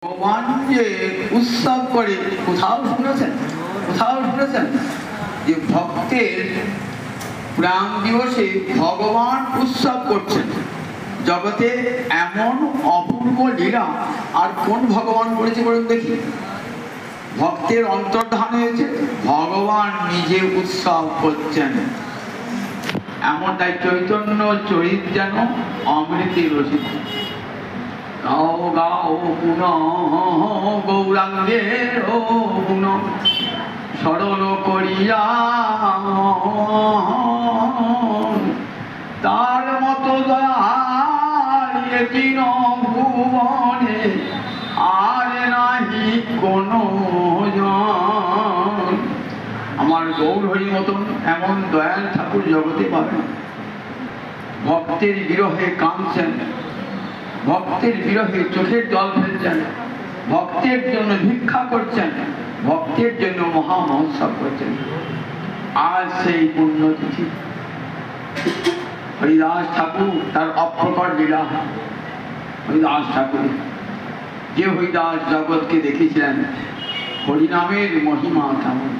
ভগবান যে উৎসব করে কোথাও শুনেছেন যে ভক্তের প্রাণ দিবসে ভগবান উৎসব করছেন। জগতে এমন অপূর্ব লীলা আর কোন ভগবান করেছে বলুন দেখি। ভক্তের অন্তর্ধান হয়েছে, ভগবান নিজে উৎসব করছেন। এমনটাই চৈতন্য চরিত যেন অমৃতে রসিক। গাও গাও পুন গৌরাঙ্গের গুণ স্মরণ করিয়া, তার মতো দয়াল এদিন ভুবনে আর নাহি কোনো জন। আমার গৌর হরি মতন এমন দয়াল ঠাকুর জগতে পাবে না। ভক্তের বিরহে কাঁদছেন, ভক্তের বিরহে চোখের জল ফেলছেন, ভক্তের জন্য ভিক্ষা করছেন, ভক্তের জন্য মহা মহোৎসব করছেন। আজ সেই পুণ্যতিথি হরিদাস ঠাকুর তার অপ্রকট লীলা। হরিদাস ঠাকুর যে হরিদাস জগৎকে দেখেছিলেন হরিনামের মহিমা কেমন।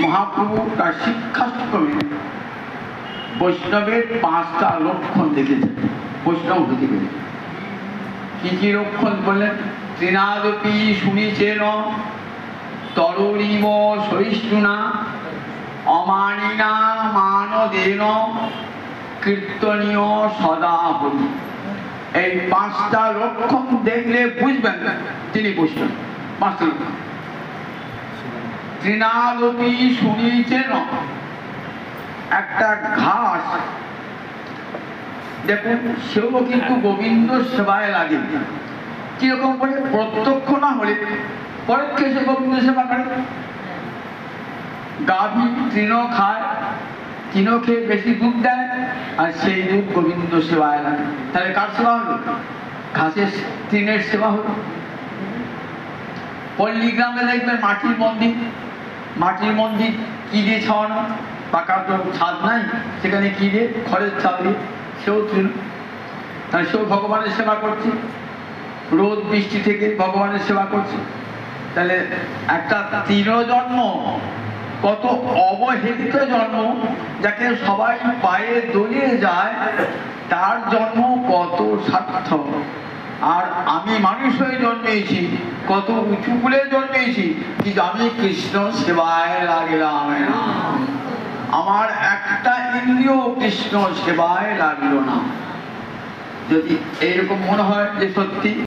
মহাপ্রভু তার শিক্ষাশ্রমে বৈষ্ণবের 5টা লক্ষণ দেখেছেন বৈষ্ণব হতে গেলে। কি কি লক্ষণ বললেন? তৃণাদপি শুনিছেন তরুণীব সহিষ্ণুনা অমানিনা মানদেন কীর্তনীয় সদা হরি। এই 5টা লক্ষণ দেখলে বুঝবেন তিনি বৈষ্ণব। 5টা লক্ষণ। তৃণাদপি শুনিছেন, একটা ঘাস দেখুন সেও কিন্তু গোবিন্দ সেবায় লাগে। কিরকম করে? প্রত্যক্ষ না হলে পরোক্ষে সে গোবিন্দ সেবা করে। গাভী তৃণ খায়, তৃণ খেয়ে বেশি দুধ দেয়, আর সেই দুধ গোবিন্দ সেবায় লাগে। তাহলে কার সেবা হলো? ঘাসের তৃণের সেবা হলো। পল্লী গ্রামে দেখবেন মাটির মন্দির কি দিয়ে ছাওয়ানো? পাকা তো ছাদ নাই, সেখানে কি দিয়ে? খড়ের ছাদ দিয়ে। সেও তৃণ, তাহলে সেও ভগবানের সেবা করছে। রোদ বৃষ্টি থেকে ভগবানের সেবা করছে। তাহলে একটা তৃণ জন্ম কত অবহেলিত জন্ম, যাকে সবাই পায়ে দলিয়ে যায়, তার জন্ম কত সার্থক। আর আমি মানুষ হয়ে জন্মেছি, কত উঁচু কুলে জন্মেছি, কিন্তু আমি কৃষ্ণ সেবায় লাগলাম না। আমার একটা ইন্দ্রিয় কৃষ্ণ সেবায় লাগলো না। যদি এইরকম মনে হয় যে সত্যি